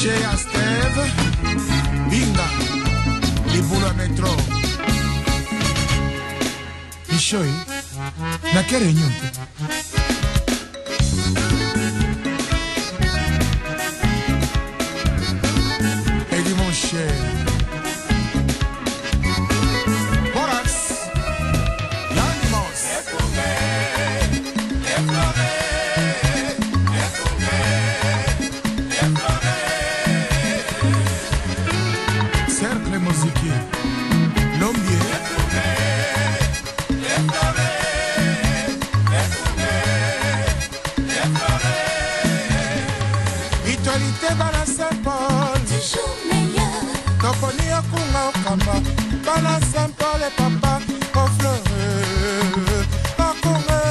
chez Asteve, Binga, les boules à métro. Ishoi, na quelle réunion? Et dit mon cher. Bana Saint-Paul, toujours meilleur. Toponi Akunga Okamba, Bana Saint-Paul et papa, au fleur, Akunga.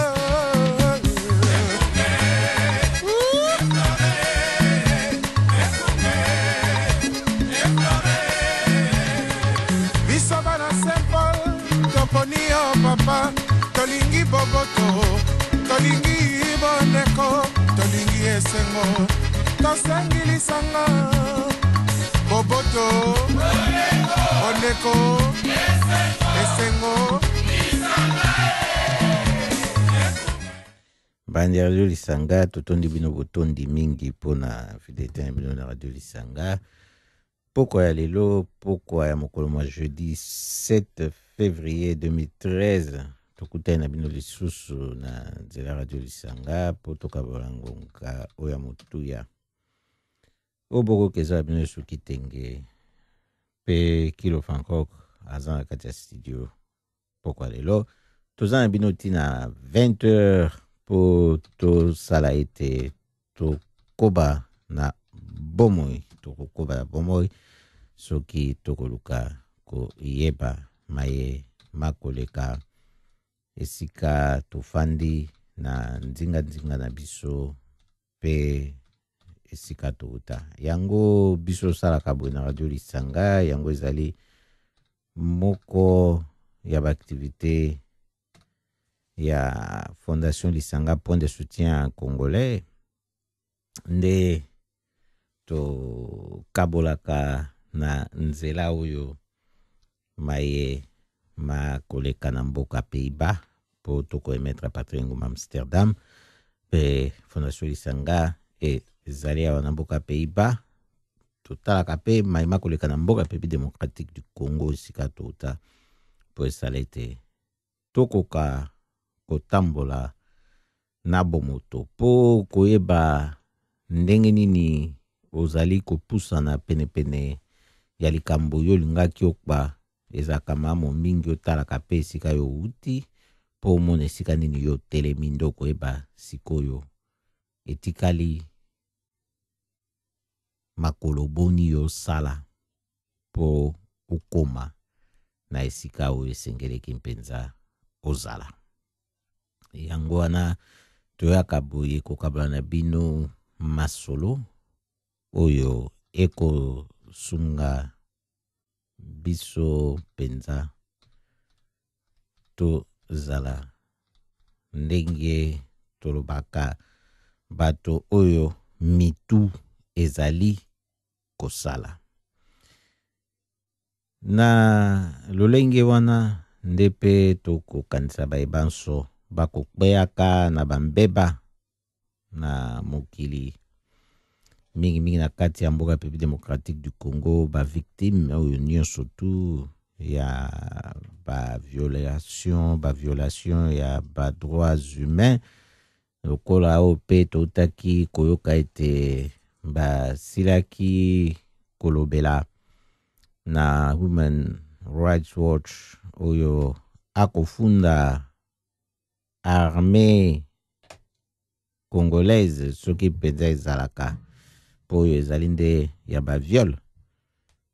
Biso Bana Saint-Paul, Toponi o papa, Tolingi Boboto, Tolingi Boneko, Tolingi Esengo. Tosangili sanga Boboto Oneko Esengo Bandi Radio Lisanga totondi bino botondi mingi pona fidélité na bino na Radio Lisanga. Pourquoi ya lelo, pourquoi ya mokolo mwa jeudi 7 février 2013 tokutana na bino lisusu na nzela Radio Lisanga po tokabola ngonga oya motuya. Oboko keza bino suki tenge pe Kilo Fankok azan kati ya studio. Pourquoi lelo tozana bino tina 20h po to sala ete to koba na bomoi to koba na bomoi soki to koluka ko yeba maye makoleka esika to fandi na nzinga na biso pe esika touta. Yango biso sala kabwe na Radio Lisanga, yango ezali moko ya activité ya Fondation Lisanga Point de soutien congolais nde to kabolaka na nzela oyo maye makoleka na mboka Pays-Bas po toko emetre Patrick Nguma Amsterdam pe Fondation Lisanga et zali awa na mboka Pays-Bas totalaka pe maima koleka na mboka République démocratique du Congo esika tota po esala ete tokoka kotambola na bomoto po koyeba ndenge nini ozali kopusana penepene ya likambo yo lingaki okba ezaka mamo mingi otalaka pe esika yo uti po omona esika nini yo telemi ndo koyeba sikoyo etikali makolo boni yo sala po ukoma na esika oyo esengeleki mpenza ozala. Yango wana toyaka boye kokabala na bino masolo oyo eko sunga biso penza to zala ndenge tolobaka bato oyo mitu ezali kosala. Na lolenge wana ndepe toko kanisa baibanso bako kbeaka na bambeba na mokili mingi na kati ya mboka République démocratique du Congo ba victime oyo nyonso tu ya ba violation ya ba droits humains lokola ope totaki koyoka ete ba silaki kolobela na Women Rights Watch oyo akofunda armée congolaise soki penza ezalaka po oyo ezali nde ya ba viol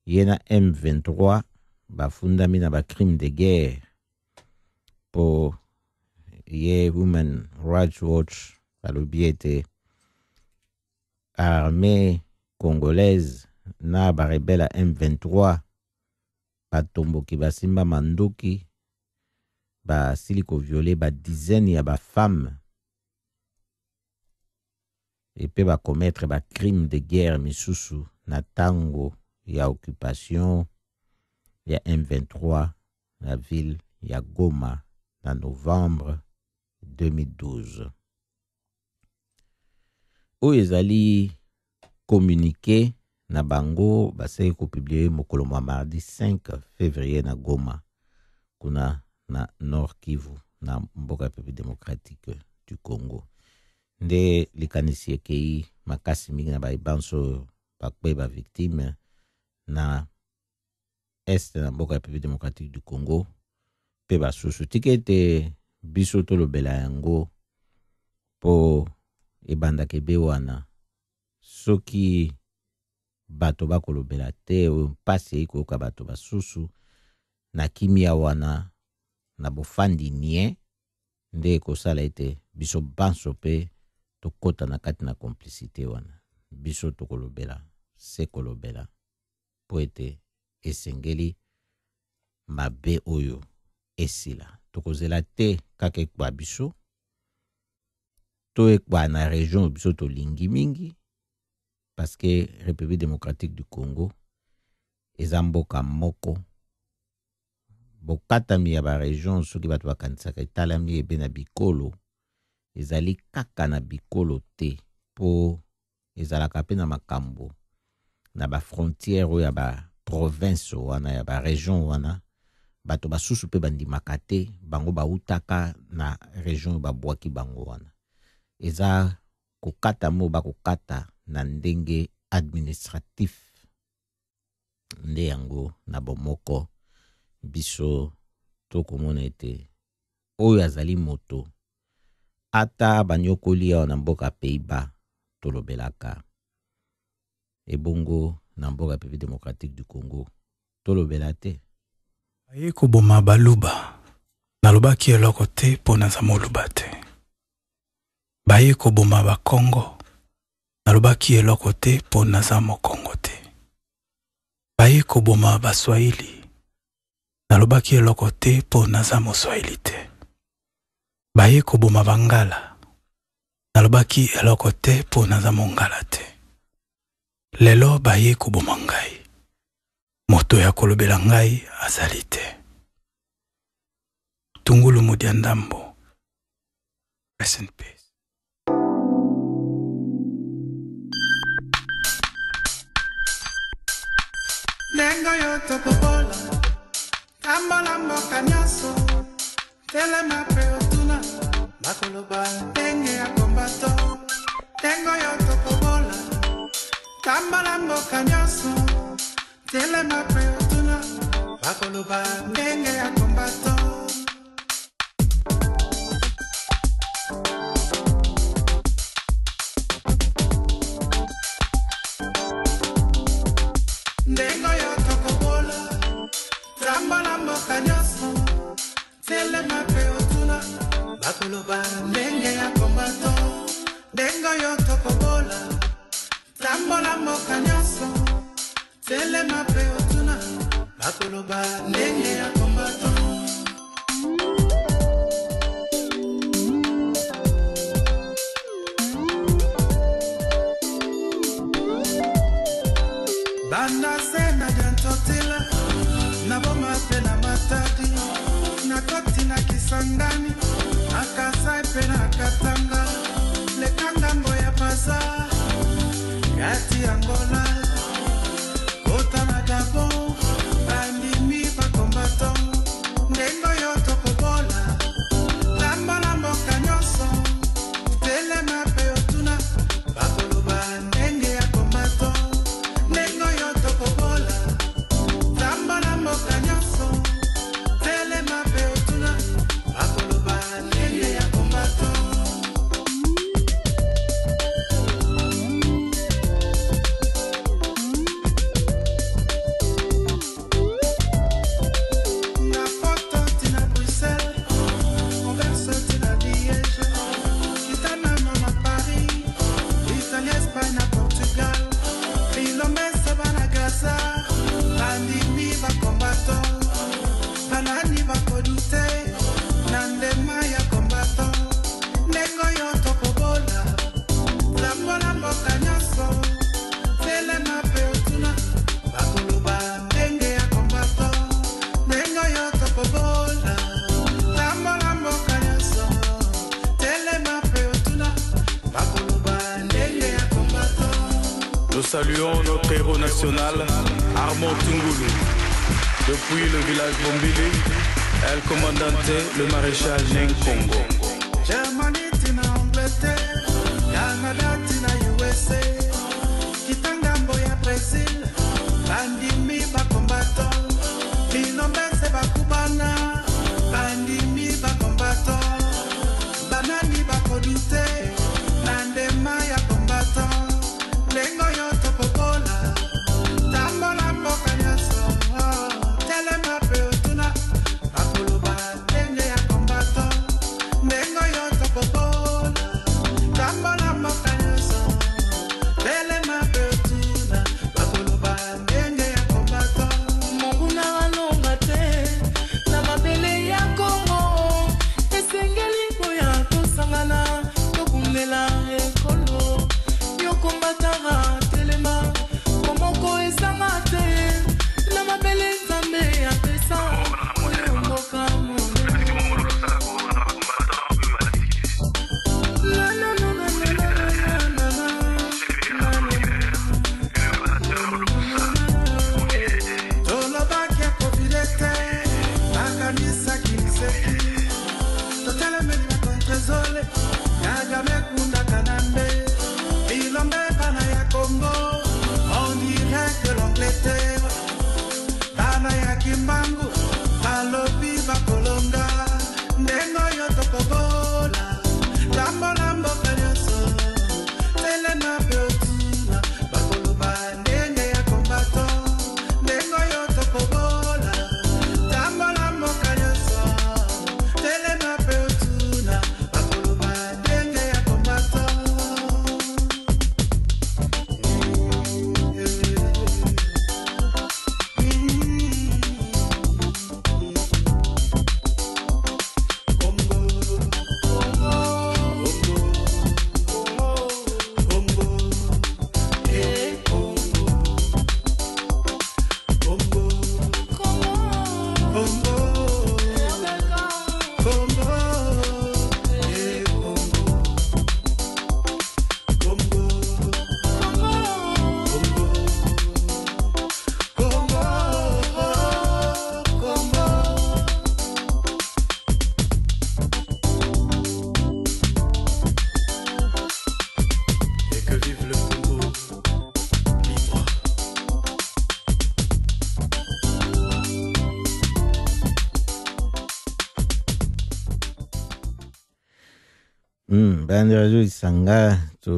yena M23 bafundami na ba crime de guerre po ye Women Rights Watch alobi ete armée congolaise na ba rebelle M23 batomboki basimba mandoki basili koviole ba dizaine ya ba femme et pe ba commettre ba crime de guerre misusu na tango ya occupation ya M23 la ville ya Goma en novembre 2012. Oyo ezali communiqué na bango basai ko publier mokolo mwa mardi 5 février na Goma kuna na Nord Kivu na mboka ya République démocratique du Congo. Nde likanisi ekei makasi mingi na baibanso bakwe ba victime na este na mboka ya République démocratique du Congo pe basusu tikete biso tolobela yango po ebanda kebe wana soki bato bakolobela te o mpasi ekoyoka bato basusu na kimia wana na bofandi nie nde ekosala ete biso banso pe tokota na kati na complicité wana biso tokolobela se kolobela po ete esengeli mabe oyo esila tokozela te kaka ekwa biso to ekwa na région biso tolingi mingi parce que République démocratique du Congo eza mboka moko bokatami ya ba région soki bato bakanisaka etalami ebe na bikolo ezali kaka na bikolo te po ezalaka pe na makambo na ba frontière oyo ya ba province wana ya ba région wana bato basusu pe bandimaka te bango bautaka na région babwaki bango wana eza kokata mo bakokata na ndenge administratif nde yango na bomoko biso tokomona ete oyo azali moto ata banyokoli awa na mboka Pays-Bas tolobelaka ebongo na mboka République démocratique du Congo tolobela te baye koboma baluba nalobaki eloko te mpo naza moluba te baye koboma bakongo nalobaki eloko te mpo naza mokongo te baye koboma baswahili nalobaki eloko te mpo naza moswahili te baye koboma bangala nalobaki eloko te mpo naza mongala te lelo baye koboma ngai moto ya kolobela ngai azali te Tungulu Mudia Ndambo. Rest in peace. Nengo yo topopola Kambola mboka nyaso Telema peotuna Bakoloba Nenge ya kombato Nengo yo topopola Kambola mboka nyaso Telema peotuna Bakoloba Nenge ya kombato Ndengo yo tokobola Trambala mboka nyoso Telema peotuna Bakoloba ndenge ya kombato Ndengo yo tokobola Trambala mboka nyoso Telema peotuna Bakoloba ndenge ya kombato Banda sena jantotila na boma pena matati na koti na kisangani akasai pena katanga le kangambo ya pasa kati Angola kota na Gabon bandimi pa kombato ndengo yo tokobola lamba lambo kanyoso telema peotuna bakoloba ndenge ya kombato ndengo yo tokobola lamba lambo kanyoso telema peotuna bakoloba ndenge ya kombato Nous saluons notre héros national, Armand Tungoulou. Depuis le village Bombili, El Commandante, le maréchal Neng Congo. Germany tina Angleterre, Canada tina USA, Kitangambo ya Brazil, Bandimi ba combattant, Linombese ba Cubana, Bandimi ba combattant, Banani ba Kodite, Nandema ya combattant, Lengo yo topopola, Tambola mboka nyaso, Telema peotuna, Akuluba tenge ya combattant, Lengo yo topopola, Tambola mboka nyaso, Telema peotuna, Akuluba tenge ya combattant. Monguna walonga te, na mabele ya Kongo, esengeli boya tosangana, tokundela ekolo, yokombatara telema, komoko esanga te, na mabele nzambe ya pesa, oyomboka monene. Na na na na na na na na. Tolobaki ya kovidete, makanisa kiliseki, totele meni makontrezole, yaga mekunda kanambe, bilombe bana ya Congo, on dirait que l'Angleterre, bana ya Kimbangu, balobi bakolonga, ndengo yo tokobola, lambo lambo kanyoso, tele na beotuna, bakoloba ndenge ya kombato, ndengo yo tokobola, lambo lambo kanyoso, tele na beotuna, bakoloba ndenge ya kombato. Et que vive le Congo libre. Bandi radio isanga to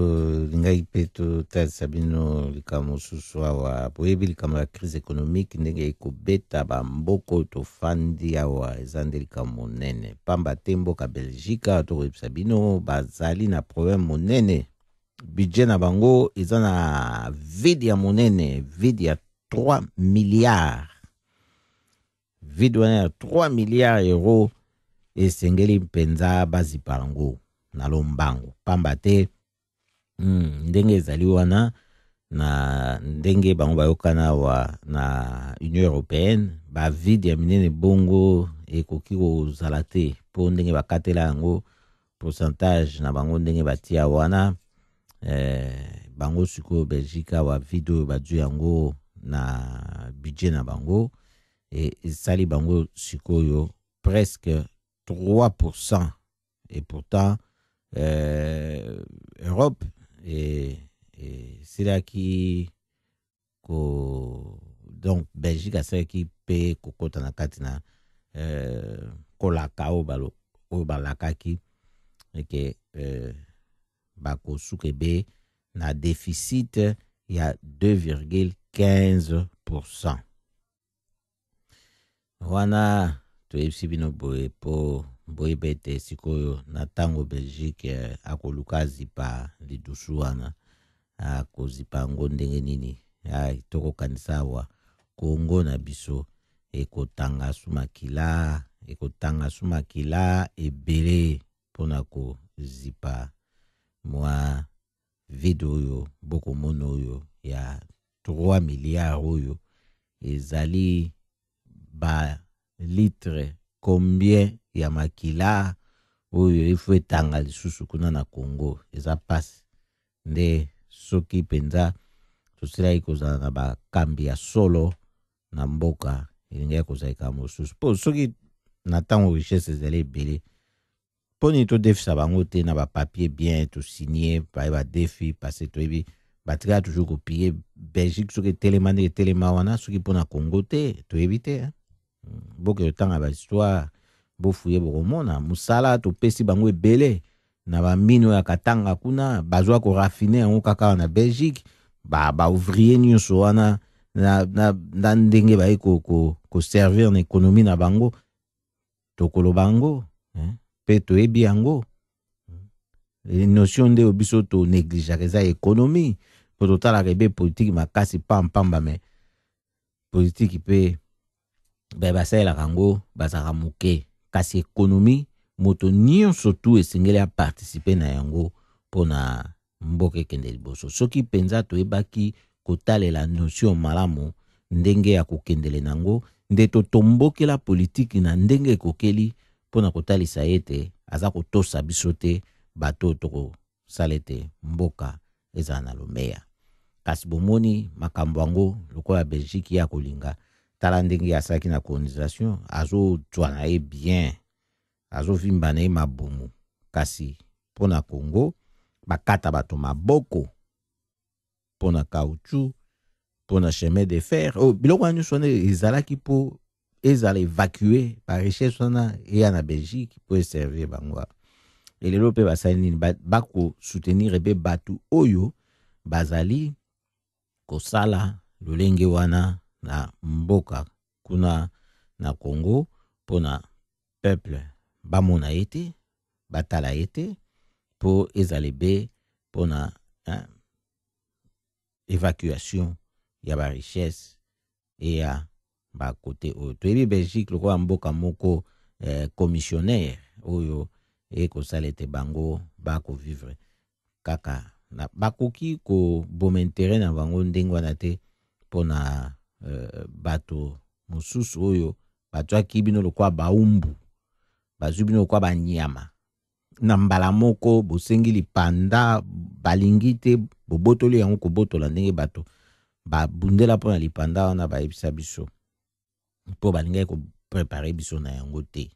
lingai pe to tasa bino likamo suswa wa boyebi likamo la crise économique ndenge ikobeta ba mboko to fandi awa ezande likamo nene pamba tembo ka Belgique to rebisa bino bazali na problème monene budget na bango ezana vide ya monene vide ya 3 milliards vide wana ya 3 milliards euros esengeli mpenza bazipa yango na lombango pamba te ndenge ezali wana na ndenge bango bayokana wa na Union Européenne ba vide ya minene bongo ekoki kozala te po ndenge bakatela yango pourcentage na bango ndenge batia wana bango sikoyo Belgique wa vide oyo badu yango na budget na bango esali bango sikoyo presque 3%. Et pourtant Europe c'est là qui donc Belgique a ça qui paye kokota na katina kolaka o balaka ki et que bako sukebe na déficit il y a 2,15%. Wana to ebisibino boye po boye bete sikoyo na tango Belgique akoluka zipa lidusu wana akozipa ngo ndenge nini toko kanisa wa Kongo na biso ekotanga sumakila ebele pona ko zipa mwa video oyo boko mono oyo ya 3 milliards oyo ezali ba litre combien ya makila oyo ifo etanga lisusu kuna na Congo eza passe nde soki penza tosilaki kozala na bakambi ya solo na mboka elingaki kozalika mosusu mpo soki na ntango richesse ezali ebele mpo nini todefisa bango te na bapapier bien tosigne baye badefi parce toyebi batikala toujours kopie Belgique soki etelema nde etelema wana soki mpo na Congo te toyebi te boke yotanga bahistoire bofuye bokomona mosala topesi bango ebele na bamine oyo ya Katanga kuna bazwa korafine yango kaka na Belgique baouvrier nyonso wana na ndenge baye koservir na ekonomi na bango tokoloba yango mpe toyebi yango notion nde oyo biso to négligeaka eza ekonomi mpo totalaka ebe politiki makasi pampamba me politiki mpe basalelaka yango bazalaka moke kasi ekonomi moto nyonso tu esengeli aparticipe na yango mpo na mboka ekende liboso soki mpenza toyebaki kotalela notion malamu ndenge ya kokendele nango nde totombokela politiki na ndenge ekokeli mpo na kotalisa ete aza kotosa biso te bato tokosala ete mboka ezala na lomeya kasi bomoni makambo yango lokola Belgique ya kolinga tala ndenge asalaki na colonisation azozwa na ye bien azovimba na ye mabumu kasi mpo na Congo bakata bato maboko mpo na caoutchouc mpo na chemin de fer biloko wana nyonso wana ezalaki mpo ezala évacue barichesse wana eya na Belgique mpo eservir bango elelo mpe basali nini bakosoutenir ebe bato oyo bazali kosala lolenge wana na mboka kuna na Congo mpo na peuple bamona ete batala ete mpo ezala ebe mpo na évacuation ya barichesse eya bakote oyo toyebi Belgique lokola mboka moko commissionnaire oyo ekosala ete bango bakovivre kaka bakoki koboma intere na bango ndenge wana te mpo na bato mosusu oyo batwaki bino lokola baumbu bazwi bino lokola banyama na mbala moko bosengi lipanda balingi te bobotoli yango kobotola ndenge bato babundela mpo na lipanda wana bayebisa biso mpo balingaki koprepare biso na yango te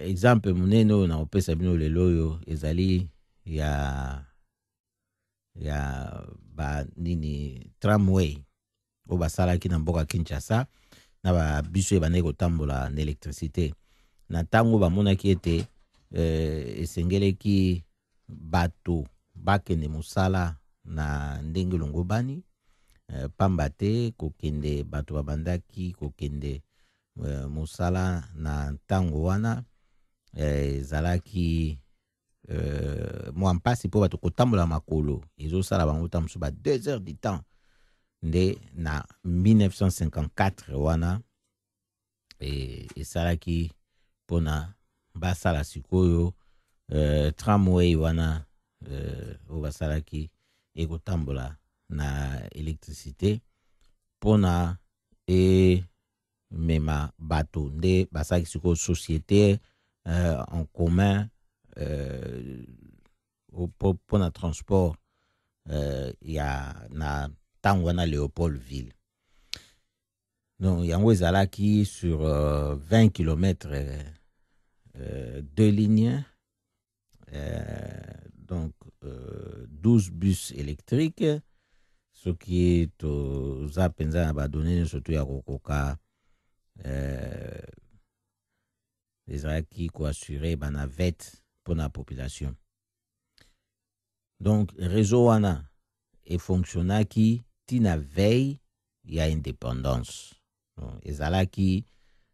exemple monene oyo naopesa bino lelo oyo ezali ya banini tramway oyo basalaki na mboka Kinshasa na babiso ebandaki kotambola na électricité na ntango bamonaki ete esengeleki bato bakende mosala na ndenge longobani pamba te kokende bato babandaki kokende mosala na ntango wana ezalaki mwa mpasi mpo bato kotambola makolo ezosala bango ta mosusu ba 2 heures du temps nde na 1954 wana esalaki mpona basala sikoyo tramway wana oyo basalaki ekotambola na électricité mpona emema bato nde basalaki sikoyo société en commun mpona transport ya na ntango wana Léopoldville. Donc yango ezalaki sur 20 km 2 lignes donc 12 bus électriques ce qui est toza penza na badonné surtout ya kokoka ezalaki koassurer banavette pour la population. Donc réseau wana efonctionnaki tina veille ya indépendance. Ezalaki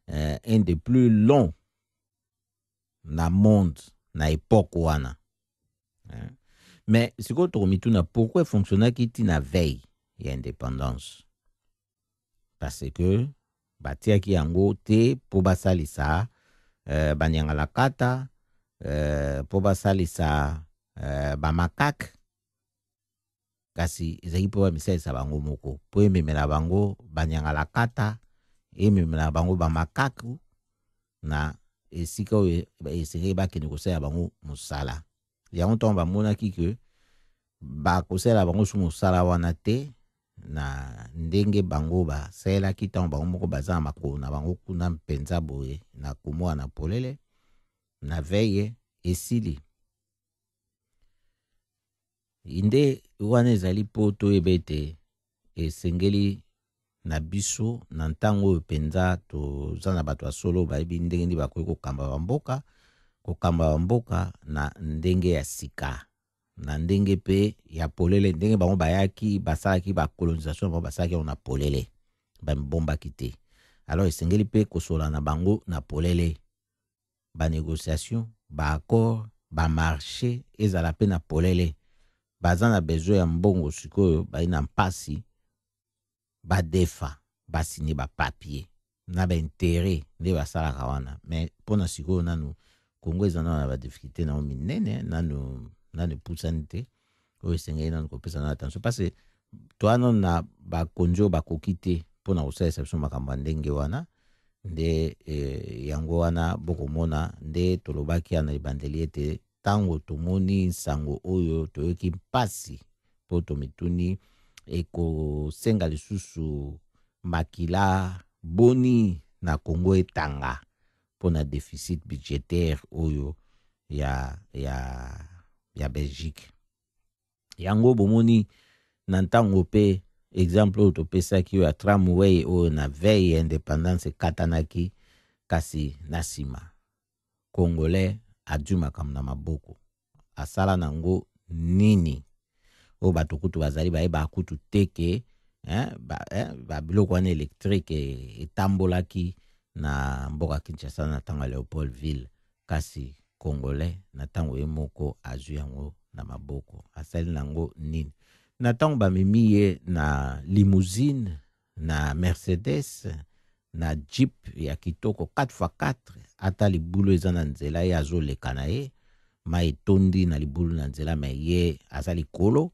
un des plus longs na monde na époque wana. Mais ce que tokomituna pourquoi fonctionnaki tina veille ya indépendance? Parce que batiaki yango te po basalisa banyangala kata po basalisa bamakak kasi ezaki po bamisalisa bango moko po ememela bango banyangala kata ememela bango bamakaku na esika oyo esengeli bakende kosala bango mosala yango ntango bamonaki ke ba kosela bango su mosala wana te na ndenge bango ba sela kitango bango moko baza makolo na bango kuna mpenza boye na kumwa na polele na veye esili inde wana ezali po toyeba ete esengeli na biso na ntango oyo mpenza toza na bato ya solo bayebi ndenge ndi bakoki kokamba bamboka na ndenge ya sika na ndenge pe ya polele ndenge bango bayaki basalaki bakolonisation bango basalaki na polele bamibombaki te alors esengeli pe kosola na bango na polele banégociation baaccord bamarché ezala pe na polele baza na besoin ya mbongo sikoyo bayi na mpasi badefa basini bapapier na baintere nde basalaka wana mais mpona sikoyo nanu Kongo eza na badifficulté na minene nanu pusani te oyo esengeli nanu kopesa na attention parce que toano na bakonzi bakoki te mpona kosalisa biso makambo ya ndenge wana nde yango wana bokomona nde tolobaki na libandeli ete tango tomoni sango oyo toyoki mpasi po tomituni ekosenga lisusu makila boni na Kongo etanga pona déficit budgétaire oyo ya Belgique yango bomoni na ntango pe exemple oyo topesaki ya tramway oyo na veille ya indépendance katanaki kasi na nsima Congolais adu makambo na maboko asala nango nini oyo bato kutu bazali bayeba kutu teke biloko wana électrique etambolaki na mboka Kinshasa na ntango ya Léopoldville kasi Congolais na ntango ye moko azwi yango na maboko asali nango nini na ntango bamemi ye na limousine na Mercedes na Jeep ya kitoko 4x4 ata libulu eza na nzela ye azoleka na ye ma etondi na libulu na nzela me ye aza likolo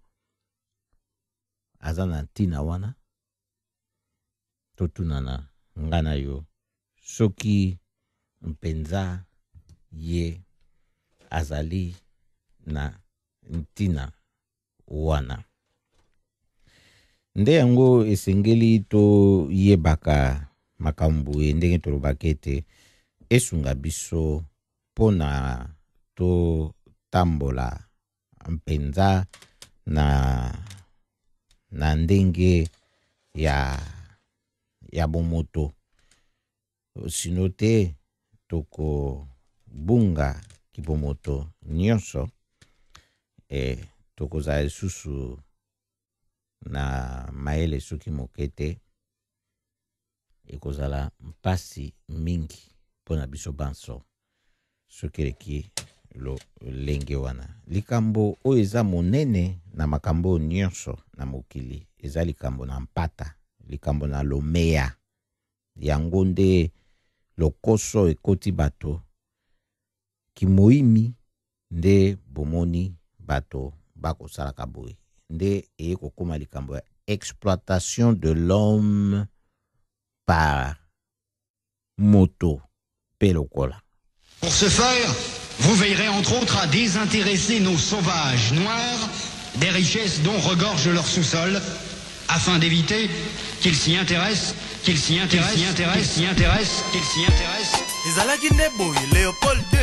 aza na ntina wana totunana nga na yo soki mpenza ye azali na ntina wana nde yango esengeli to yebaka makambo ndenge tolobaki ete esunga biso pona to tambola mpenza na ndenge ya bomoto sino te toko bunga kibomoto nyonso tokozala lisusu na mayele soki mokete ekozala mpasi mingi mpona biso banso soki eleki lenge wana likambo oyo eza monene na makambo nyonso na mokili eza likambo na mpata likambo na lomea yango nde lokoso ekoti bato kimoimi nde bomoni bato bakosalaka boye nde ekokoma likambo ya exploitation de l'homme par moto pe lokola. Pour ce faire, vous veillerez entre autres à désintéresser nos sauvages noirs des richesses dont regorge leur sous-sol, afin d'éviter qu'ils s'y intéressent, qu'ils s'y intéressent, qu'ils s'y intéressent, qu'ils s'y intéressent, qu'ils s'y intéressent. ezalaki nde boye Léopold II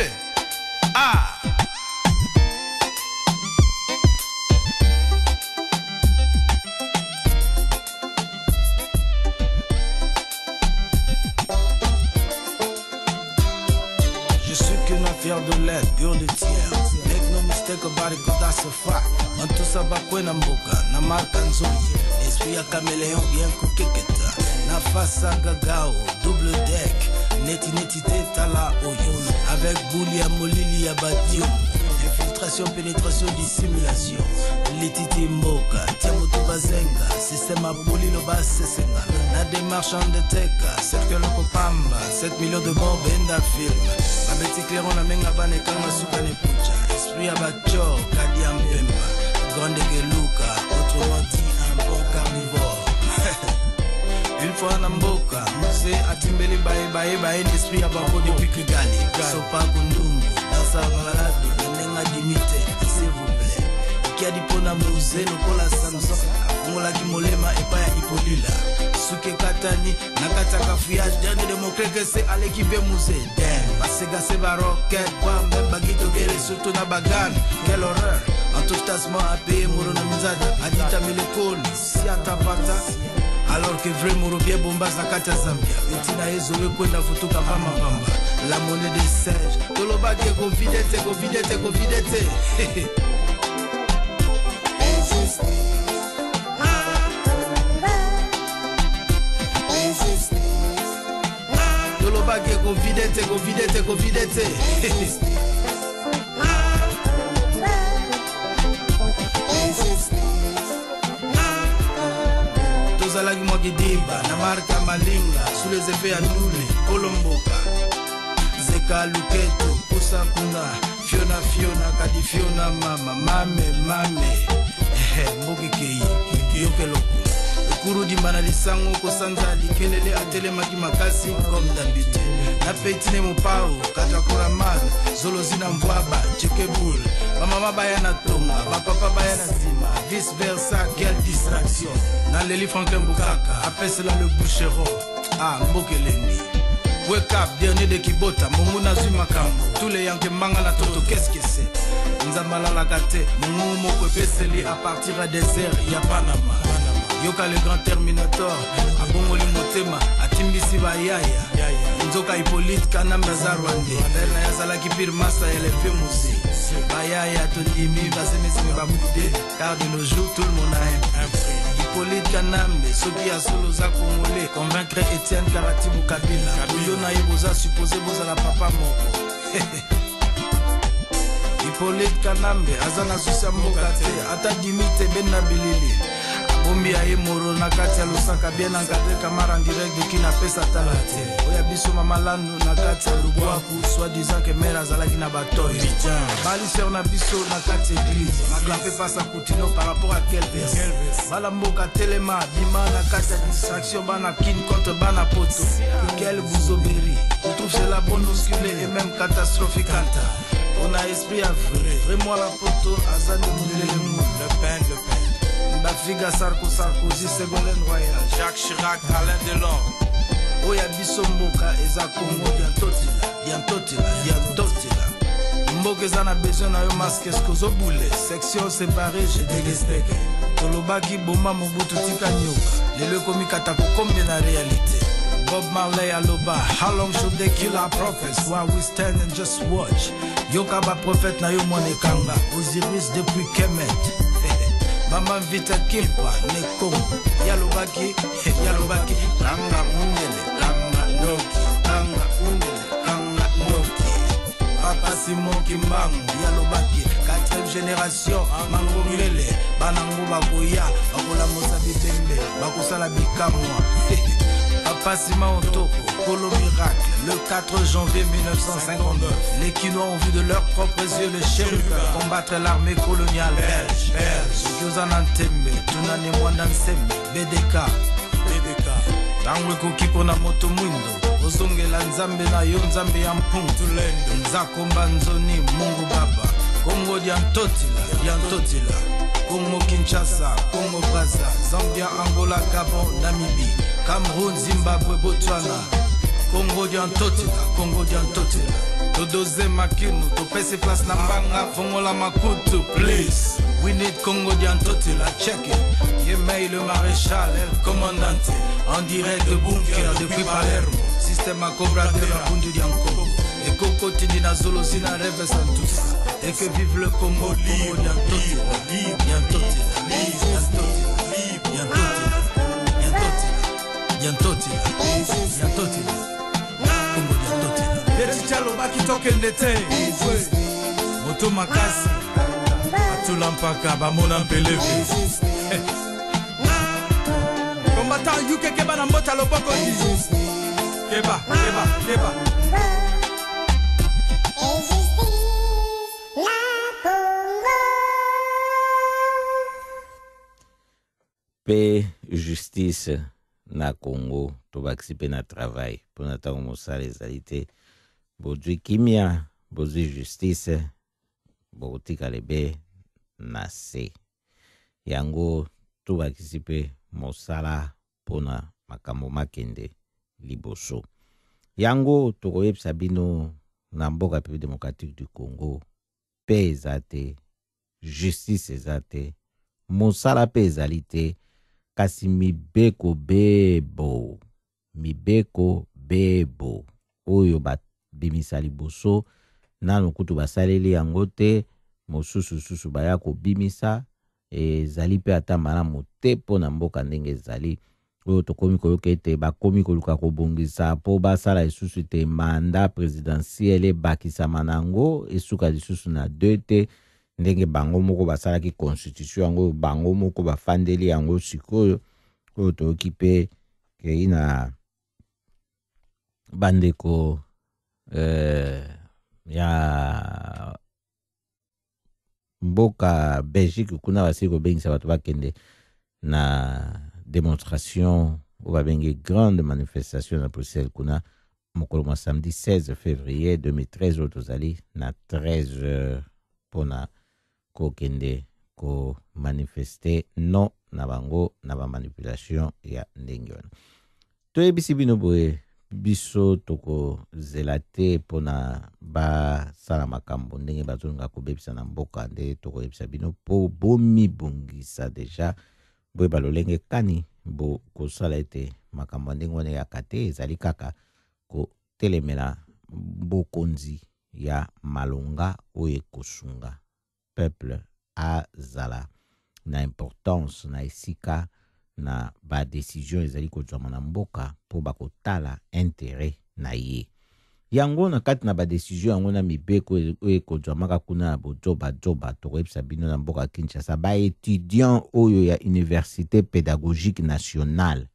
Je suis qu'une affaire de l'aide, pure de tiers. Make no mistake about it, cause that's a fact. Mantusa bakwe na mboka, na marka nzuri. Esprit ya caméléon, bien kukeketa. Na fasa gagao, double deck. Neti neti tala oyo. Avec bouli ya molili ya badio. Infiltration, pénétration, dissimulation. Lititi mboka, tiamutu bazenga. Système à bouli lo basesenga. Na démarche en deteka. Cercle kopamba, 7 millions de morts, benda film. Babeti clairon na menga bane kanga suka ne pucha. Esprit ya bacho, kadi ya mpemba. Grande geluka, autrement dit un bon carnivore. Une fois na mboka, muse atimbeli bae l'esprit ya bako depuis Kigali. Sopa kundungu, dansa balado, nenga dimite, s'il vous plaît. Kiadi pona muze lokola Samson Mongolaki molema epa ya Ipolila Suke katani nakata kafouillage Dernier de mon crée que c'est à l'équipe musée Damn, basega se ba rocket Bam, même bagito guerre surtout na bagan Quelle horreur, en tout tassement à payer Moro no mizada, adita melekol Si atapata alors que vrai Moro bien bombas na kata Zambia Betina ezowe kwenda futuka mama bamba La monnaie des singes Toloba ke convidete, convidete, convidete Toloba ke convidete, convidete, convidete Tozalaki Mwagidimba na marka Malinga Sous les effets à Ndoule, Kolomboka Zeka Luketo, Pusa Kuna Fiona Fiona, Kadi Fiona Mama Mame, mame Mboki Kei, Yoke Loko Kuru di manalisango kosanza likelele atele maki makasi comme d'habitude na petine mopao katakura man zolo zina mvwaba chekebul mama baya na tonga papa baya na zima vice versa quelle distraction na leli Franklin Bukaka apesela le bouchero mbokelengi wake up dernier de Kibota mungu na zuma kambo tous les yanke manga na toto qu'est-ce que c'est nzambala la kate mungu moko peseli à partir à désert ya Panama Yoka le grand Terminator Abongoli Motema Atimbisi Bayaya Nzoka Hippolyte Kanam Nazarwande Berna Yazalaki Pire Massa LFP Moussi Bayaya Tondimi Basemesime Baboude Car de nos jours tout le monde a un prix Hippolyte Kanam Soki Asoloza Congolais Convaincre Etienne Karati Boukabila Bouyona Yeboza supposé Boza la papa moko Hippolyte Kanambe Azana Sousa Mbokate Ata Dimite Benna Bilili Bombi aye Moro na kati ya Lusaka bien encadré Camara en direct de Kina Pesa Talate Oya biso mamalando na kati ya Lubwaku soi-disant que mère azalaki na batoy Bali ser na biso na kati église Maglampé passe à Coutino par rapport à quel verset Bala mboka telema bima na kati ya distraction Bana kin contre bana poto Quel bouzoberi Je trouve cela bon musculé et même catastrophique On a esprit à vrai Vraiment la poto Azane Moulele Moul Le pain Bafiga Sarkozy, Ségolène Royal Jacques Chirac, Alain Delon Oya biso mboka eza Congo Diantotila Mboka eza na besoin na yo masque eskozo boule Section séparée, je dégesteke Tolobaki boma Mobutu tika nyoka Lelo komi katako kombe na réalité Bob Marley aloba How long should they kill our prophets While we stand and just watch Yoka ba prophète na yo mone kanga Osiris depuis Kemet Mama Vita Kimpa, Nekongo, Yalobaki, Kanga Mundele, Kanga Noki, Kanga Mundele, Kanga Noki. Papa Simon Kimbangu, Yalobaki, 4e génération, Mango Mele, Banango Bakoya, Bakola Mosabi Bembe, Bakosala Bikamwa. Papa Simon Otoko, Colo Miracle, le 4 janvier 1959. Les Quinois ont vu de leurs propres yeux le chérubin combattre l'armée coloniale belge. Yozanantembe, Tunane Mwandansembe, BDK. Tango ekoki pona moto mwindo, ozongela nzambe na yo nzambe ya mpungu. Nzakomba nzoni Mungu Baba, Congo Diantotila. Congo Kinshasa, Congo Brazza, Zambia, Angola, Gabon, Namibie, Cameroun, Zimbabwe, Botswana, Congo Diantotila. Todoze Makinu, topese place na mbanga, Fongola Makutu, please. We need Congo Diantotila, check it. Yemei le maréchal, el commandante, en direct de bunker depuis Palermo. Système à Cobra de la Bundu Dianko. Et Coco Tindina Zolo Zina Rêve Santusa. Et que vive le Congo, Congo Diantotila. Congo Diantotila. Deti chalo baki toke ndete. Moto makasi. Atula mpaka bamona mpelevi. Combattant yuke keba na mbota loboko di. Keba. Paix, justice na Congo, tobaksipe na travail. Pour n'attendre mosa les alités. Bozui kimia, bozui justice, botika lebe na se. Yango tobakisi mpe mosala mpona makambo makende liboso. Yango tokoyebisa bino na mboka République démocratique du Congo mpe eza te, justice eza te, mosala mpe ezali te, kasi mibeko bebo oyo babimisa liboso nanu kutu basaleli yango te, mosusu baya kobimisa ezali mpe ata malamu te mpona mboka ndenge ezali. Oyo tokomi koyoka ete bakomi koluka kobongisa mpo basala lisusu te mandat présidentiel ebakisama nango esuka lisusu na 2 te, ndenge bango moko basalaki constitution yango bango moko bafandeli yango sikoyo. Oyo toyoki mpe kei na bandeko ya mboka Belgique kuna basili kobengisa bato bakende na démonstration ou babengi grande manifestation na Bruxelles kuna mokolo mwa samedi 16 février 2013 oyo tozali na 13h pona kokende ko manifeste non na bango na ba manipulation ya ndenge wana. Toyebisi bino boye biso toko zelate pona basala makambo ndenge bazolunga kobebisa na mboka nde tokoyebisa bino po bomi bongisa deja boye balolenge kani bo kosala ete makambo ndenge wana ya kate ezali kaka kotelemela bokonzi ya malonga oyo ekosunga peuple azala na importance na esika na ba décision ezali kozwama na mboka po bakotala intérêt na ye. Yango na kati na ba décision yango na mibeko oyo ekozwamaka kuna bozoba tokoyebisa bino na mboka Kinshasa ba étudiant oyo ya Université Pédagogique Nationale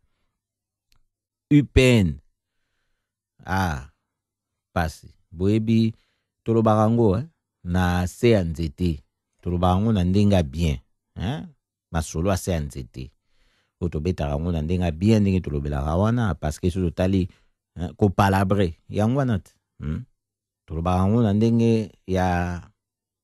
UPN pasi boyebi tolobaka ngo na se ya nzete tolobaka ngo na ndenga bien masolo ase ya nzete oyo tobetaka ngo na ndenga bien ndenge tolobelaka wana parce que so totali kopalabre yango wana te tolobaka ngo na ndenge ya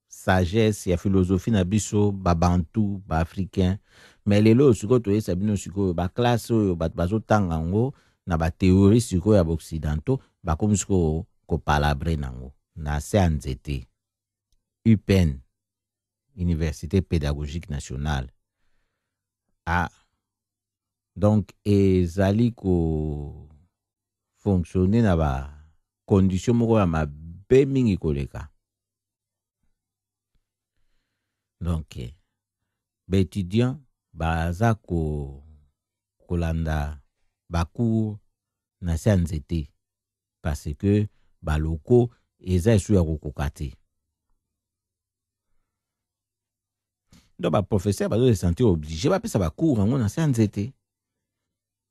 sagesse ya philosophie na biso babantu baafricain. Mais lelo sikoyo toyesa bino sikoyo baklasse oyo bato bazotanga ngo na batheorie sikoyo ya baoccidentaux bakomi sikoyo kopalabre nango na se ya nzete UPN Université Pédagogique Nationale. Donc ezali ko fonctionner na ba condition moko ya mabe mingi koleka. Donc ba étudiant baza kolanda bacours na se ya nzete parce que baloko eza esu ya kokoka te. Donc ba professeur bazo se sentir obligé bapesa bacours yango na se ya nzete.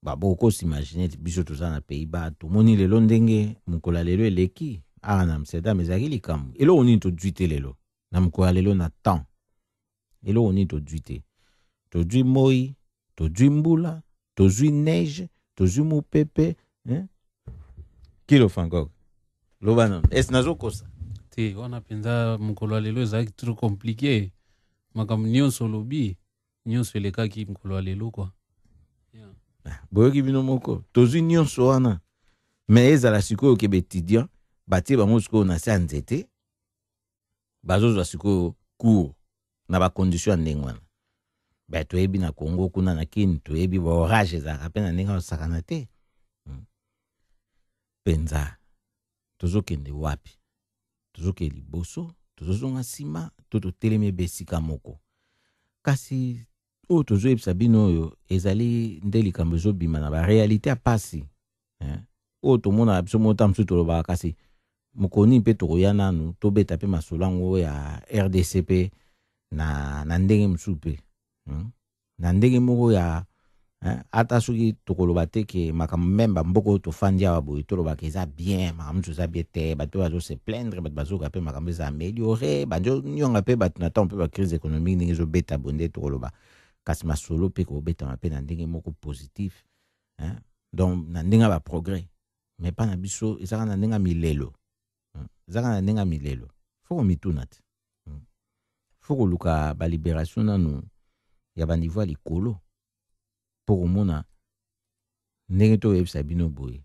Boko s'imaginer biso toza na Pays-Bas tomoni lelo ndenge mukola lelo eleki na Amsterdam ezali likambo elo oni to dwite lelo na mukola lelo na temps elo oni to dwite to dwi moi to dwi mbula to dwi neige to dwi mupepe kilo fangok lobana nazo kosa te wana penza mukola lelo ezali trop compliqué makambo nyonso lobi nyonso elekaki mukola lelo kwa boyoki bino moko tozwi nyonso wana me ezala sikoyo ke baétudiant batie bango sikoyo na se ya nzete bazozwa sikoyo cours na bacondition ya ndenge wana. Toyebi na Congo kuna na kini toyebi baorage ezalaka mpe na ndenge osakana te penza tozokende wapi tozoke liboso tozozonga nsima to totelemi besika moko kasi oyo tozoyebisa bino oyo ezali nde likambo ezobima na barealité ya pasi oyo tomona na biso mota mosusu tolobaka kasi mokoni mpe tokoya nanu tobeta mpe masolo yango ya RDC mpe na ndenge mosusu mpe na ndenge moko ya ata soki tokoloba te ke makambo memba mboka oyo tofandi awa boye tolobaka eza bien makambo mosusu eza bien te bato bazose plaindre bato bazoka mpe makambo eza amélioré banzonyonga mpe bato na temps mpe bacrise économique ndenge ezobeta bonde tokoloba kasi masolo mpe kobetama mpe na ndenge moko positif donc na ndenge ba progrès mais pas na biso ezaka na ndenge milelo ezaka na ndenge milelo foko mituna te faut koluka ba libération nanu ya ba niveau likolo pour mona ndenge to yebisa bino boye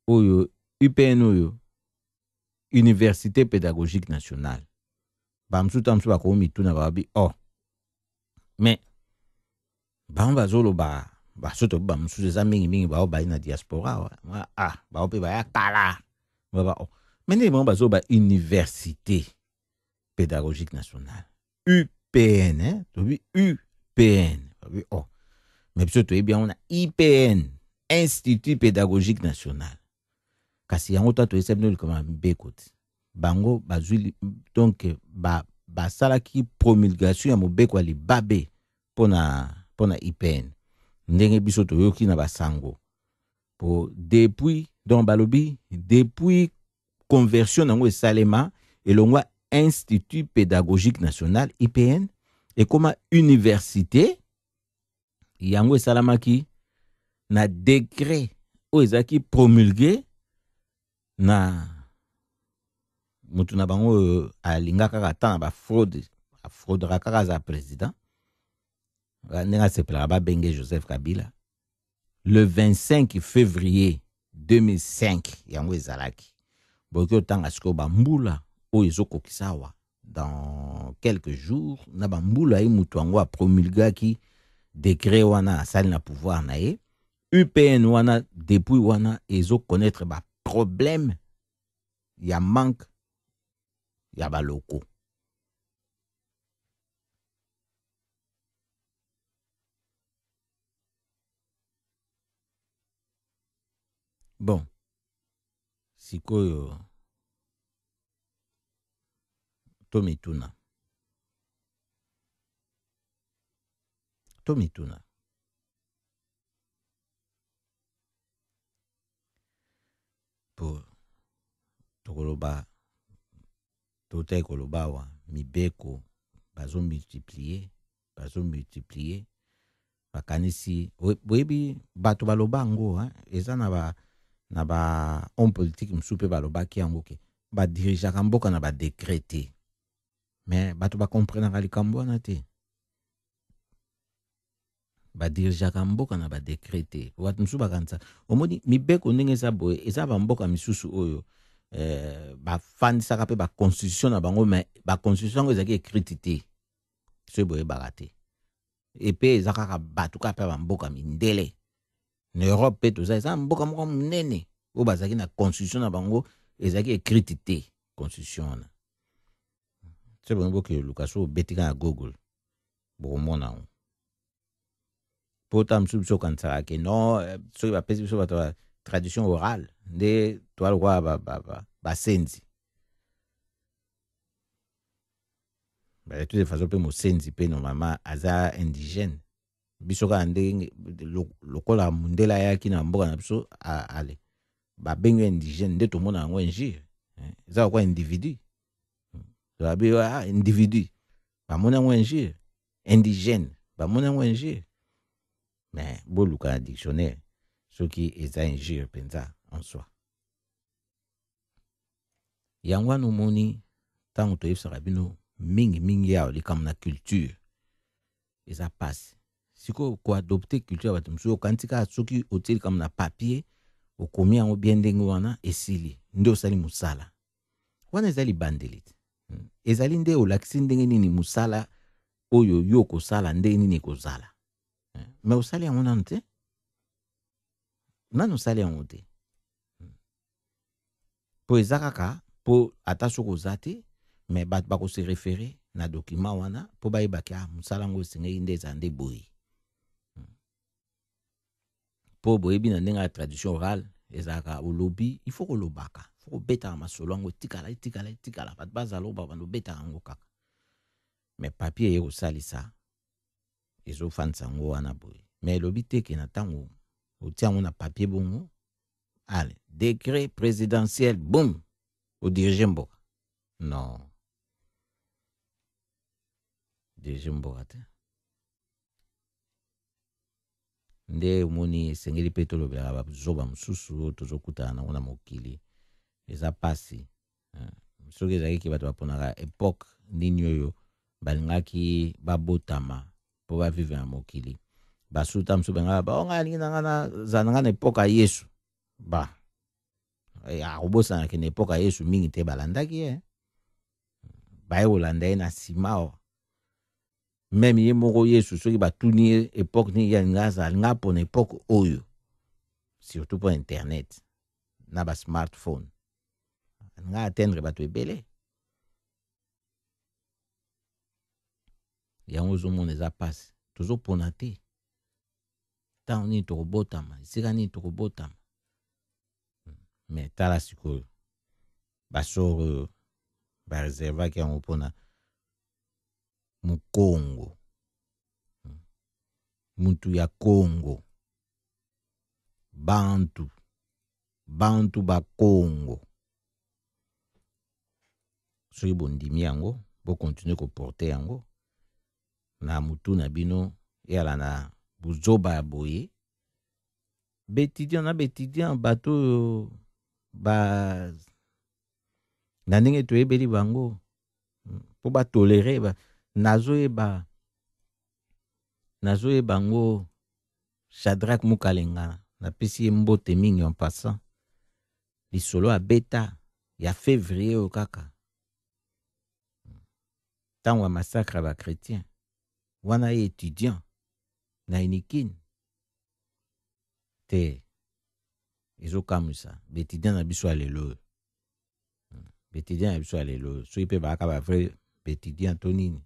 oyo UPN oyo Université pédagogique nationale bamsu tamsu bakomi tuna babi oh mais bamba zolo ba soto bamsu za mingi ba ba ina diaspora wa ba pe ba ya kala ba oh mais ne bamba zo ba Université pédagogique nationale UPN hein to bi UPN babi oh mais biso to bien on a IPN Institut pédagogique national kasi yango to esebno comme bekoti bango bazuli donc ba salaki promulgation ya mobeko ali babe pona IPN ndenge biso to yoki na basango pour depuis donc balobi depuis conversion nango esalema elongwa Institut pédagogique national IPN et comme université yango esalamaki na décret o ezaki promulgué na mutu na bango alinga kaka ta ba fraude kaka za président ndenge sepela ba benge Joseph Kabila le 25 février 2005 yango ezalaki boko tanga siko ba mbula o ezokokisawa dans quelques jours na ba mbula yi mutu ango a promulgaki décret wana asali na pouvoir na ye UPN wana depuis wana ezo connaître ba problème ya manque ya ba locaux bon sikoyo tomituna pour tokoloba tota ekoloba wa mibeko bazo multiplier bakanisi boyebi bato baloba ngo eza na ba homme politique msupe baloba ki yango ke ba dirigeaka mboka na ba décréter mais bato ba comprendre likambo wana te ba dirigeaka mboka na ba décréter watu msupe bakanisa omoni mibeko ndenge eza boye eza ba mboka misusu oyo ba fandisaka pe ba constitution na bango mais ba constitution ngo ezaki écrite te so boye barate et pe ezaka bato ka pe ba mboka mindele na Europe pe toza eza mboka moko munene o bazaki na constitution na bango ezaki écrite te constitution na so boye boke lukaso betika na Google bomona on potam subso kansaka ke non so ba pesi so ba tradition orale nde toa lokwa basenzi de toute façon pe mosenzi pe normalement aza indigène biso ka nde lokola mundela yaki na mboka na biso ale babengi indigène nde tomona yango injure eza kwa individu babi individu bamona yango injure indigène bamona yango injure mais boluka na dictionnaire soki eza injure penza en soi yango wana omoni ntango toyebisaka bino mingi yao likama na culture eza pasi siko koadopte culture ya bato mosusu okantika soki otie likama na papier okomi yango bien ndenge wana esili nde osali mosala wana ezali bandeli ezali nde olakisi ndenge nini mosala oyo yo kosala ndenge nini ekozala mais osali yango nanu te nanu osali yango te po eza kaka po ata soki oza te mais bato bakose référé na document wana po bayebaki mosala yango esengeli nde eza nde boye po boyebi na ndenge ya tradition orale ezalaka olobi il faut kolobaka faut kobetaka masolo yango etikala bato bazala oyo bando betaka yango kaka mais papier eye kosalisa ezofandisa yango wana boye mais elobi teke na ntango otia yango na papier bongo ale décret présidentiel boum odirige mboka non dirige mboka te nde omoni esengeli mpe tolobelaka bazoba mosusu tozokutana nango na mokili eza pasi soki ezalaki bato baponaka époque nini oyo balingaki babotama po bavive na mokili basuta mosusu benga baonga lingi na ngana zananga na epoka Yesu ba akobosanaki na epoka Yesu mingi te balandaki baye kolanda ye na nsima meme ye moko Yesu soki batuni ye epoke nini alinga azalinga mpona epoke oyo surtout pour internet na ba smartphone alinga atteindre bato ebele yango ozomona eza pasi tozopona te ntango nini tokobotama esika nini tokobotama me tala sikoyo basoro oyo bareservaki yango mpona mukongo mutu ya Kongo bantu ba Kongo soki bondimi yango bokontinue koporte yango na mutu na bino yala na buzoba ya boye betudiant bato oyo na ndenge toyebeli bango po batolere nazoyeba ngo Shadrach Mukalenga napesi ye mbote mingi en passant lisolo abeta ya février oyo kaka ntango ya massacre ba chrétien wana ye étudiant na Inikin te ezokamwisa betudiant na biso ya lelo soki mpe baaka ba vrai betudiant to nini.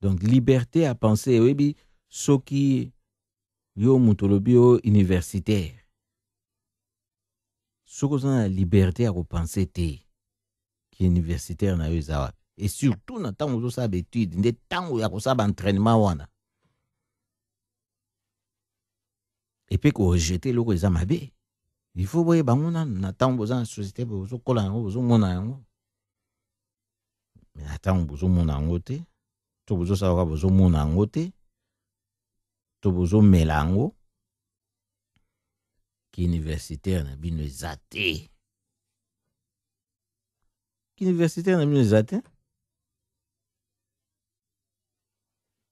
Donc liberté à penser oyebi soki yo mutu lobi yo universitaire soki oza na liberté ya kopense te ki universitaire na yo eza wapi et surtout na ntango ozosala baetude nde ntango ya kosala baentraînement wana epe korejete eloko eza mabe il faut boyeba ngo nanu na ntango boza na société bozokola yango bozomona yango me na ntango bozomona yango te to bozosala bozomona yango te to bozomela yango ki universitaire na bino eza te ki universitaire na bino eza te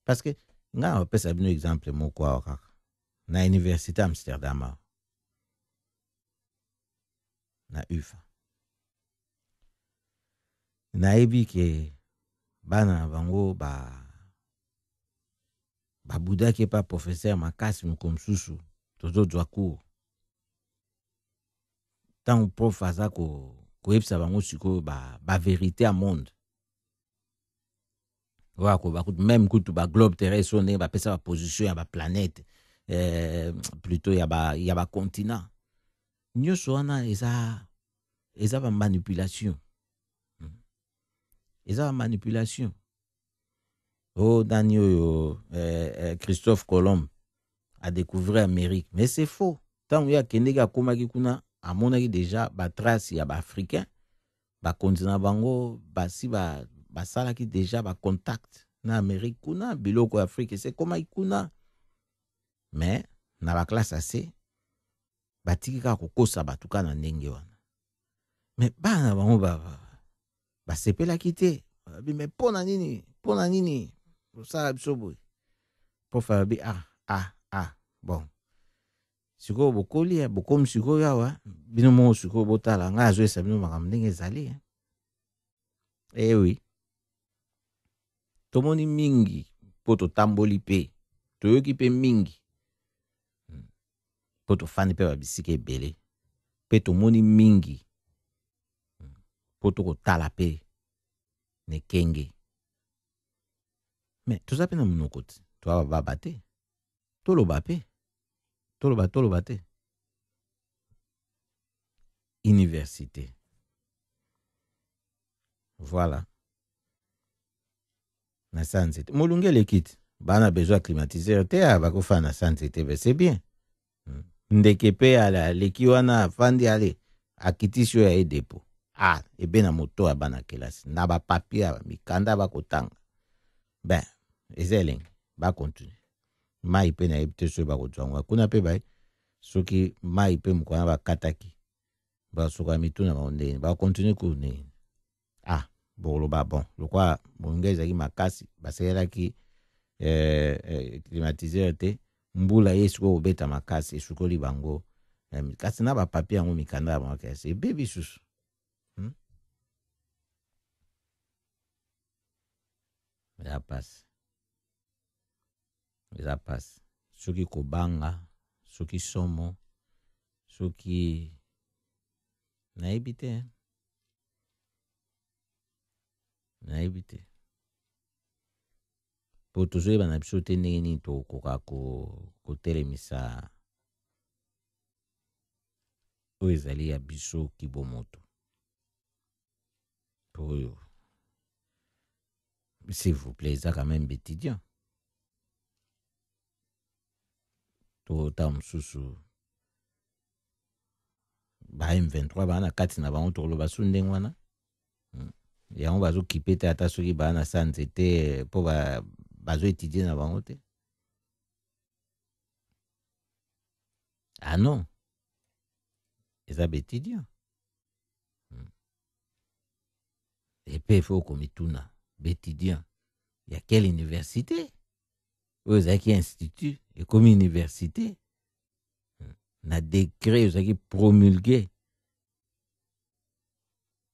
parce que nga napesa bino exemple moko awa kaka na université Amsterdam na UFA nayebi ke bana na bango babudaki pa professeur makasi moko mosusu tozozwa cours ntango prof aza koyebisa bango sikoyo bavérité ya monde même kutu baglobe terrestre ndenge bapesa baposition ya baplanète plutôt ya bacontinent nyonso wana eza bamanipulation dani oyo Christophe Colomb a découvert Amérique mais c'est faux ntango ye akendeki akomaki kuna amonaki déjà batrace ya baafricain bakontinent bango basi basalaki déjà bacontact na Amérique kuna biloko ya Afrique sekomaki kuna mais na baklasse ase batiki kaka kokosa bato kaka na ndenge wana mais bana na bango basepelaki te mais mpona nini osala biso boye prof abi bon sikoyo bokoli bokomi sikoyo awa bino moko sikoyo botala ngai azoyesa bino makambo ndenge ezali oui tomoni mingi po totamboli mpe toyoki mpe mingi po tofandi mpe babisika ebele mpe tomoni mingi po tokotala mpe nekenge me toza mpe na monoko te toababa te toloba te université voilà na sanzete molunge lekiti bana besoin climatiseur te bakofana na sanzete c'est bien ndeke pe aleki wana afandi ale akitisi oyo ya edepo ebe na moto ya bana kelasi na bapapie ya mikanda bakotanga ben eza elenge bakontinue mai mpe nayebi te soki bakozwango kuna mpe soki mai mpe mokwana bakataki basoka mituna bango ndeni bakontinue kuneni Ah, boloba bon. Le quoi, bonga zaki makasi, basela ki climatiseur te, mbula yesuko obeta makasi, suko libango. Kasi na ba papier yango mikanda ba makasi. Baby susu. Ya passe. Ya passe. Soki kobanga, soki somo, soki nayebi te. Nayebi te. Po tozoyeba na biso te ndenge nini tokoka kotelemisa oyo ezali ya biso kibomoto. Oyo, s'il vous plaît, ça quand même étudiant. Tota msusu ba M23 bana kati na bango toloba su ndenge wana. Yango bazo kipete ata soki bana sanze te po bazo étudier na bango te. Ah non. Eza bétidiant. Et puis il faut komituna bétidiant. Il y a quelle université? Ozaki institut et comme université. Na décret ozaki promulgué.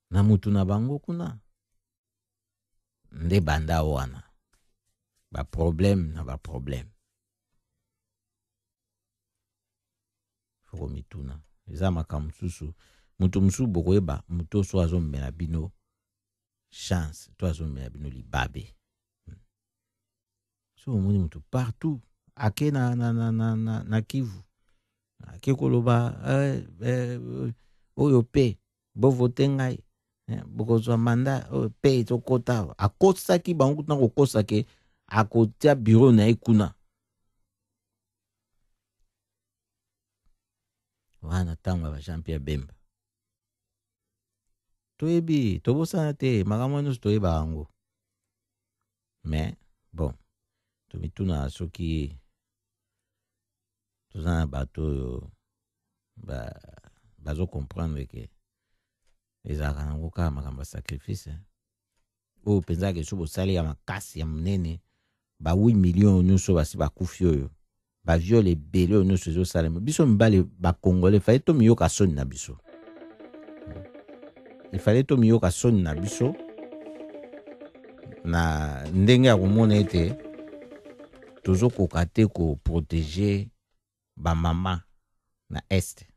Na mutu na bango kuna. Nde banda wana. Ba problème na ba problème. Faut mituna. Eza makamsusu. Mutu msu bokoeba mutu so azomela bino chance. To azomela bino libabe. So omoni mutu partout. Ake na Kivu. Ake koloba oyo pe bo vote ngai. Bokozwa manda pe to kota. Akosaki bango na kokosake akotia bureau na ekuna. Wana tanga ba Jean-Pierre Bemba. Toyebi, tobosana te, makamano toyeba ango. Mais bon, tomituna soki tozana bato bazo comprendre que ezaka nango kaka makambo sacrifice. O penza ke sobo sali ya makasi ya munene ba 8 millions nyonso basi bakufi oyo. Ba viole ebele oyo nyonso ezosalema. Biso mibale ba Congolais fallait to miyoka soni na biso. Il fallait to miyoka soni na biso. Na ndenge ya komona ete tozokoka te ko protéger ba mama na est.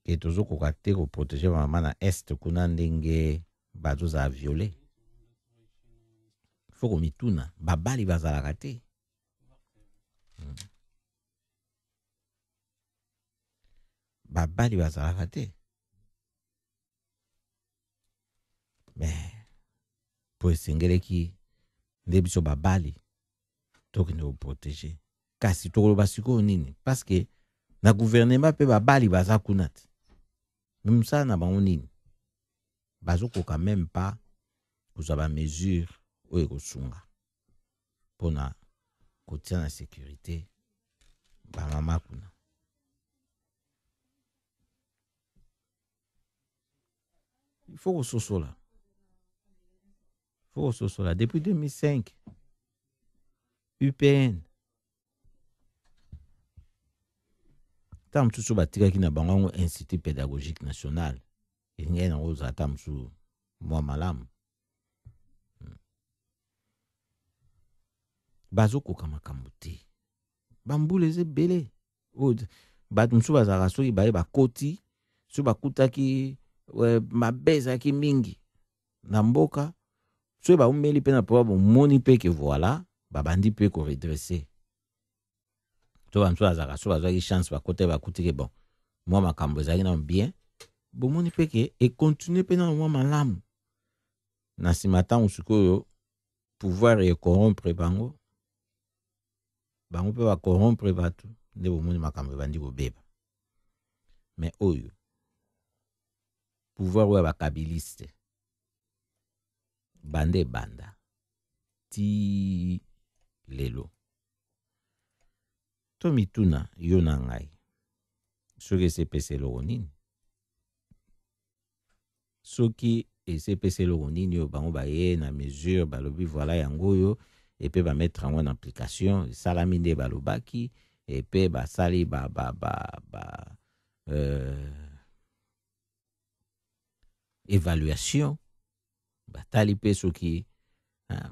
Et tozokoka te ko protéger ba mama na est kuna ndenge bazoza violé. Faut komituna babali bazalaka te. Babali bazalaka te. Mais po esengeleki nde biso babali tokende koprotéger. Kasi tokoloba sikoyo nini? Parce que na gouvernement pe babali baza kuna te. Mimsa na bango nini? Bazokoka même pas kozwa ba mesure oyo kosunga pona kotia na sécurité ba mama kuna. Il faut kososola. Faut kososola depuis 2005. UPN. Tam tuso batikaki na bango Institut pédagogique national. Ngai na oza tamsu mwa malamu. Bazokoka makambo te. Bambule ezebele. Bato msu bazalaka soki baye bakoti, so bakutaki mabezaki mingi na mboka, so baumeli pe na po moni pe ke voilà, babandi pe ko redresser. So bamsu bazalaka so bazwaki chance bakote bakutike bon. Mwa makambo ezalaki na bien. Bomoni pe ke e continue pe na mwa malamu. Na simata usikoyo pouvoir e corrompre bango. Bango pe ba corrompre bato nde bomoni makambo bandi kobeba. Mais oyo pouvoir oyo bakabiliste bande banda ti lelo to mituna yo na ngai soki sepese eloko nini soki esepesa eloko nini oyo bango baye na mesure balobi voilà yango oyo epe bamettre yango na application esalami nde balobaki epe basali évaluation batali mpe soki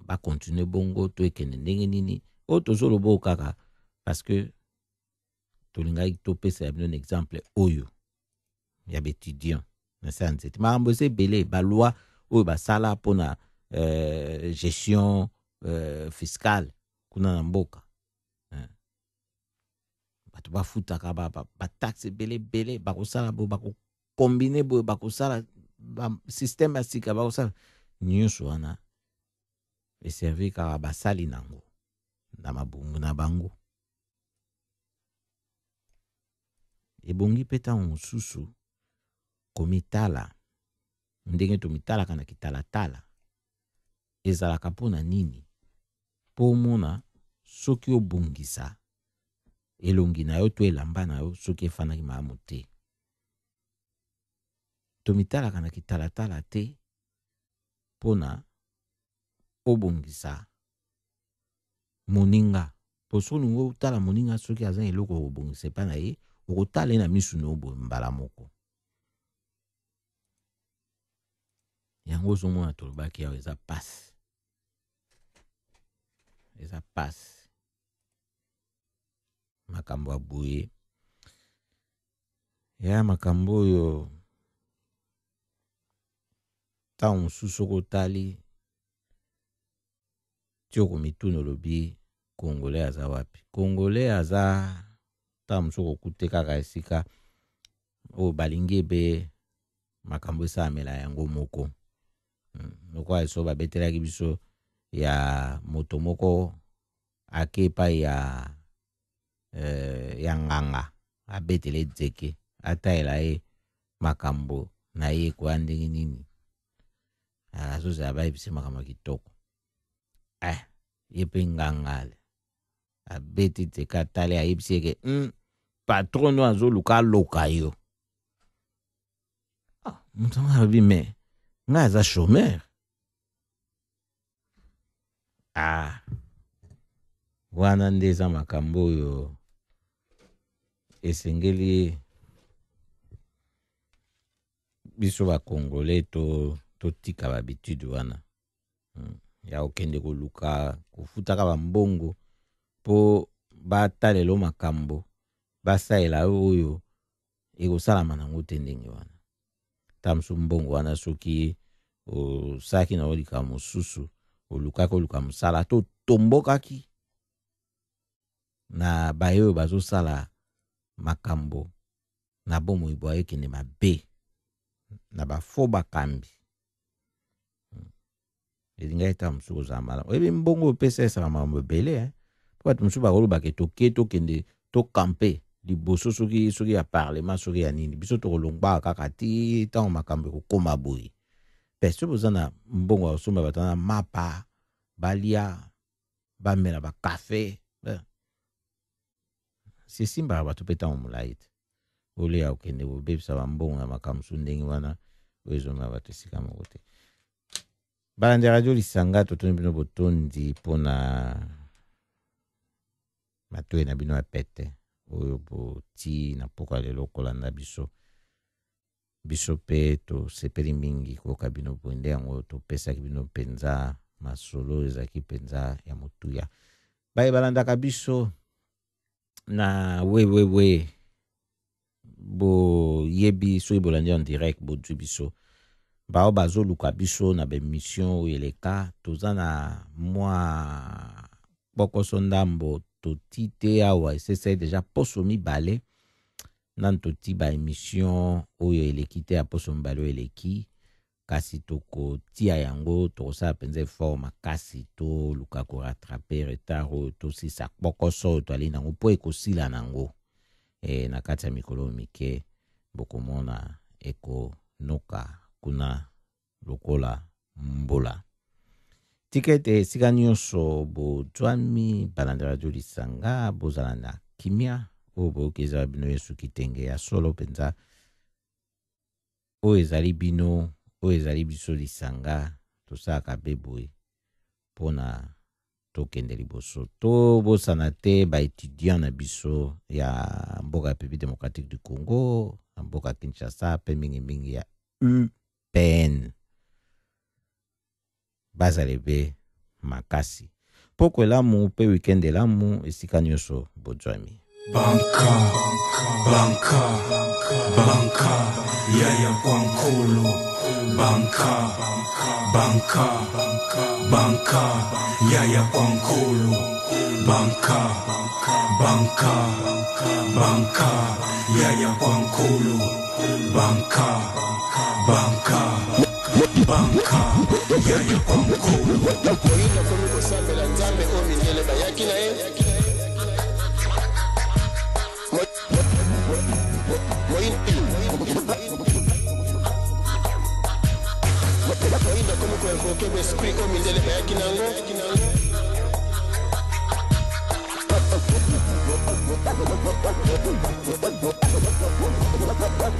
bakontinue bongo to ekende ndenge nini oyo tozoloba oyo kaka parce que tolingaki topesa ya bino exemple oyo ya baétudiant na sa nzete makambo eza ebele baloi oyo basala mpona gestion fiscale kuna na mboka bato bafutaka bataxe ebele bakosala boye bakokombine boye bakosala systeme ya sika bakosala nyonso wana eservi kaka basali nango na mabungu na bango ebongi mpe ntango mosusu komitala ndenge tomitalaka na kitalatala ezalaka mpona nini mpo omona soki obongisa elongi na yo to elamba na yo soki efanaki malamu te tomitalaka na kitalatala te mpona obongisa moninga po soki olingi otala moninga soki aza eloko obongisa epa na ye okotala ye na misu na oboye mbala moko yango ozomona tolobaki yawo eza pasi makambo ya boye ya makambo oyo ntango mosusu okotali ti okomituna olobi kongole aza wapi kongole aza ntango mosusu okokute kaka esika oyo balingi ebe makambo esalamela yango moko lokola eso babetelaki biso ya moto moko ake epai ya nganga abetele dzeke atayela ye makambo na ye kwa ndenge nini azozala bayebisi makambo ya kitoko ye mpe nganga abeti dzeke atale ayebisi eke patron oyo azoluka aloka yo moto ngo alobi me ngai aza chômeur wana nde eza makambo oyo esengeli biso bakongole totika babitude wana ya okende koluka kofutaka bambongo mpo batalelo makambo basalela oyo ekosalama nango te ndenge wana tamsu mbongo wana soki osaki na olika mosusu olukaki oluka mosala to tombokaki na baye oyo bazosala makambo na bomoi bwa ekende mabe na bafo bakambi elingai ta mosusu kozala malamu ebi mbongo opesa esaka makambo ebele po bato mosusu bakolobaka tokende tokampe liboso soki ya parlement soki ya nini biso tokolongbaka kaka ti ntango makambo ekokoma boye mpe soki boza na mbongo akosomba bato na mapa balia bamela bakafe sesimbaka bato mpe ntango molai te olia okende bobebisa bambongo na makambo mosusu ndenge wana oyo ezomela bato esika moko te balandi radio lisanga totoni bino botondi mpona matoyi na bino ya pete oyo boti na pokwa lelo kolanda biso mpe tosepeli mingi koyoka bino boye nde yango topesaki bino mpenza masolo ezalaki mpenza ya motuya baye balandaka biso na wewewe boyebi soki bolandi en direct bodwi biso bao bazoluka biso na bemission oyo eleka toza na mwa bokoso ndambo toti te awa esesai deja poso mibale nani toti baémission oyo eleki te ya poso mibale oyo eleki kasi tokotia yango tokosala mpenza effort makasi toluka korattrape retard oyo tosisa bokoso oyo toali nango mpo ekosila nango na kati ya mikolo mike bokomona ekonoka kuna lokola mbola tikete esika nyonso bozwami balanda radio lisanga bozala na kimia oyo boyokezala bino ye soki tenge ya solo mpenza oyo ezali bino oyo ezali biso lisanga tosalaka be boye mpona tokende liboso tobosana te baétudiant na biso ya mboka ya République démocratique du Congo na mboka Kinshasa mpe mingimingi ya UPN bazale be makasi poko elamu mpe weekend elamu esika nyonso bozwami Banka, banka, banka, yaya kwankulu. Banka, banka, banka, yaya kwankulu. Banka, banka, banka, yaya kwankulu. Banka, banka, banka, yaya kwankulu. Moyinda komi kosambela nzambe o mindele bayaki na ye. Moyinda komi koinvoke besprit o mindele bayaki nango.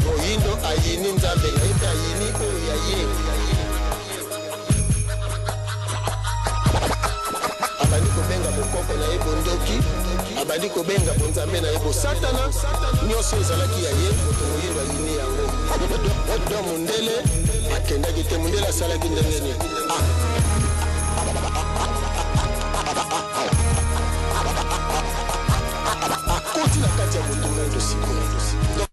Moyindo ayini nzambe yayita ayini oyo yaye. Abandi kobenga bokoko na ye bondoki, abandi kobenga bonzambe na ye bosatana, nyonso ezalaki ya ye moto moyeba yini yango. Do mundele akendaki te, mundele asalaki ndenge nini? Akoti na kati ya motu mondo sikoyo.